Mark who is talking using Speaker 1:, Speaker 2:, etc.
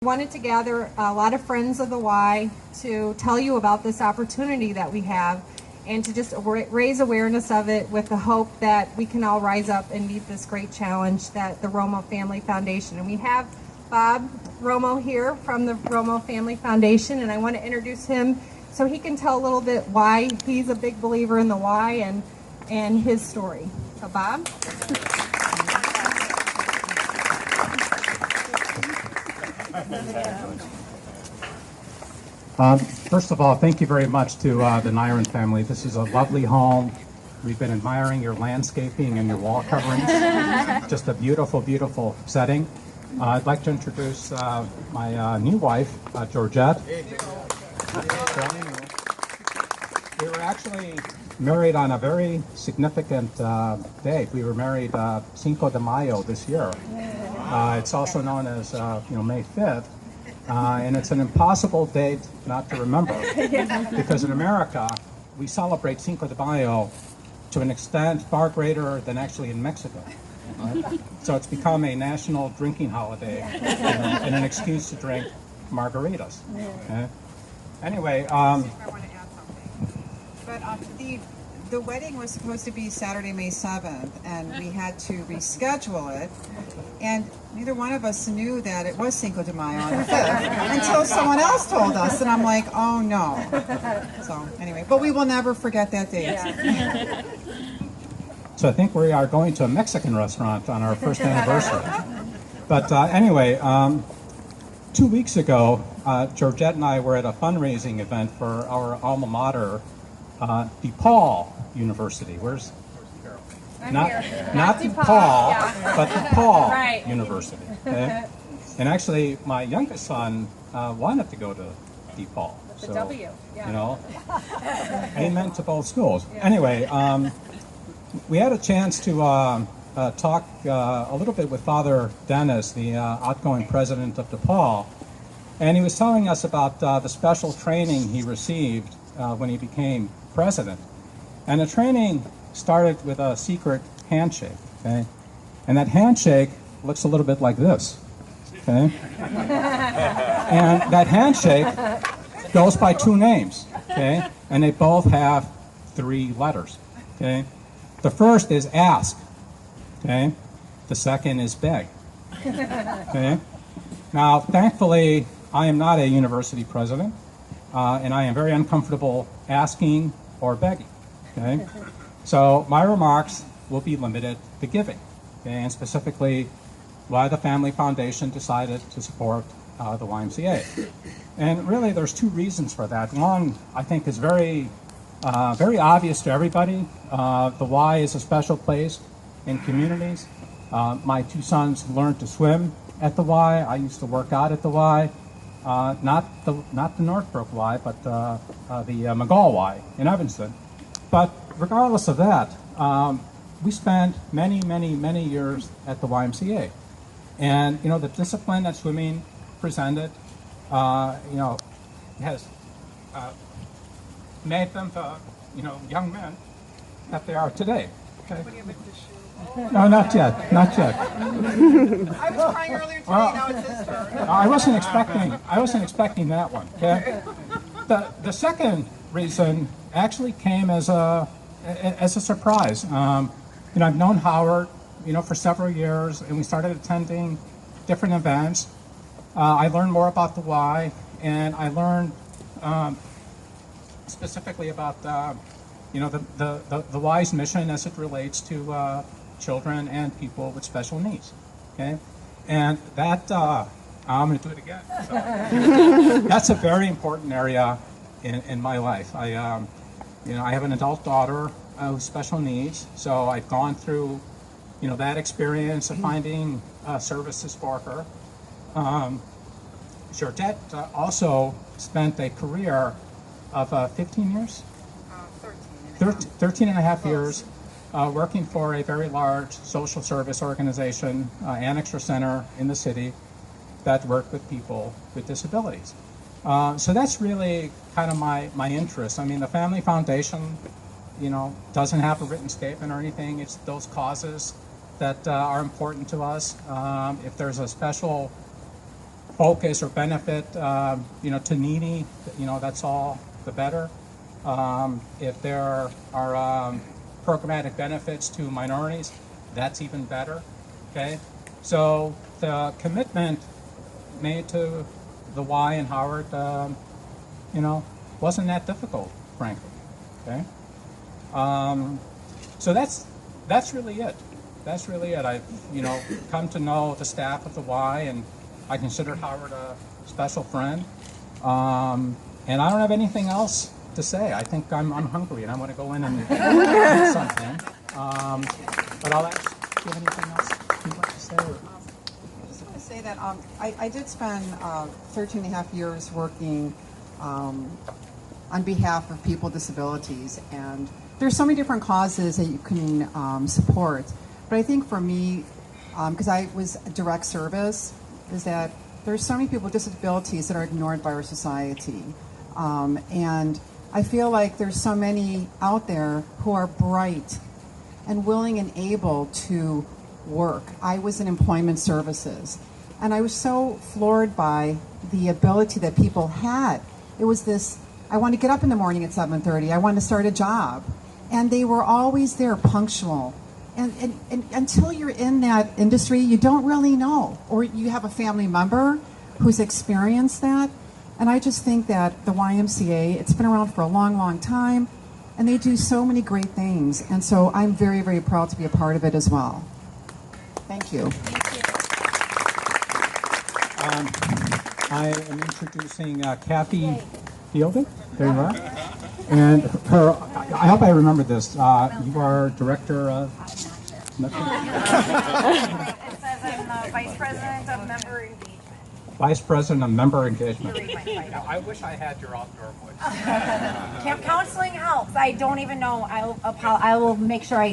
Speaker 1: wanted to gather a lot of friends of the Y to tell you about this opportunity that we have and to just raise awareness of it with the hope that we can all rise up and meet this great challenge that the Romo Family Foundation. And we have Bob Romo here from the Romo Family Foundation, and I want to introduce him so he can tell a little bit why he's a big believer in the Y and his story. So Bob?
Speaker 2: First of all, thank you very much to the Nyron family. This is a lovely home. We've been admiring your landscaping and your wall coverings. Just a beautiful, beautiful setting. I'd like to introduce my new wife, Georgette. We were actually married on a very significant day. We were married Cinco de Mayo this year. It's also known as May 5th. And it's an impossible date not to remember, because in America, we celebrate Cinco de Mayo to an extent far greater than actually in Mexico. Right? So it's become a national drinking holiday and an excuse to drink margaritas. Okay? Anyway,
Speaker 3: I want to add something. But the wedding was supposed to be Saturday, May 7th, and we had to reschedule it. And neither one of us knew that it was Cinco de Mayo on the 5th until someone else told us, and I'm like, oh no. So anyway, but we will never forget that date. Yeah.
Speaker 2: So I think we are going to a Mexican restaurant on our first anniversary. But anyway, 2 weeks ago, Georgette and I were at a fundraising event for our alma mater, DePaul University. Where's Carol? Not DePaul, yeah. But DePaul right. University. Okay? And actually, my youngest son wanted to go to DePaul.
Speaker 1: The W, yeah.
Speaker 2: You know, amen to both schools. Yeah. Anyway, we had a chance to talk a little bit with Father Dennis, the outgoing president of DePaul, and he was telling us about the special training he received when he became president. And the training started with a secret handshake, okay? And that handshake looks a little bit like this, okay? And that handshake goes by two names, okay? And they both have 3 letters, okay? The first is ask, okay? The second is beg, okay? Now, thankfully, I am not a university president, and I am very uncomfortable asking or begging, okay? So my remarks will be limited to giving, okay? And specifically why the Family Foundation decided to support the YMCA. And really, there's 2 reasons for that. One, I think, is very obvious to everybody. The Y is a special place in communities. My 2 sons learned to swim at the Y. I used to work out at the Y. Not the Northbrook Y, but the McGall Y in Evanston. But regardless of that, we spent many years at the YMCA. And, the discipline that swimming presented, has made them the, young men that they are today. Okay? No, not yet. Not yet.
Speaker 3: I was crying earlier today. Now it's his turn.
Speaker 2: I wasn't expecting that one. Okay? The second reason actually came as a surprise. I've known Howard, for several years, and we started attending different events. I learned more about the Y, and I learned specifically about the Y's mission as it relates to children and people with special needs. Okay, and that I'm going to do it again. So, that's a very important area in my life. I have an adult daughter with special needs, so I've gone through that experience of finding services for her. Georgette also spent a career of 15 years? 13 and a half years working for a very large social service organization, Annexer Center in the city, that worked with people with disabilities. So that's really kind of my interest. I mean, the Family Foundation, doesn't have a written statement or anything. It's those causes that are important to us. If there's a special focus or benefit, to needy, that's all the better. If there are programmatic benefits to minorities, that's even better. Okay, so the commitment made to the Y in Howard, wasn't that difficult, frankly. Okay, so that's really it. That's really it. I've come to know the staff of the Y, and I consider Howard a special friend. And I don't have anything else to say. I think I'm hungry and I want to go in and eat something. But I'll ask, do you have anything else you'd like to say?
Speaker 3: I just want to say that I did spend 13 and a half years working on behalf of people with disabilities, and there's so many different causes that you can support. But I think for me, because I was direct service, is that there's so many people with disabilities that are ignored by our society. And I feel like there's so many out there who are bright and willing and able to work. I was in employment services, and I was so floored by the ability that people had. It was this, I want to get up in the morning at 7:30, I want to start a job. And they were always there, punctual. And until you're in that industry, you don't really know. Or you have a family member who's experienced that. And I just think that the YMCA, it's been around for a long, long time, and they do so many great things. And so I'm very, very proud to be a part of it as well. Thank you.
Speaker 2: I am introducing Kathy Fielding. There you are. And her, I hope I remember this. You are director of...
Speaker 4: It says I'm the vice president of member engagement.
Speaker 2: Vice President of Member Engagement.
Speaker 5: I wish I had your outdoor voice.
Speaker 4: Camp counseling helps. I don't even know. I will make sure I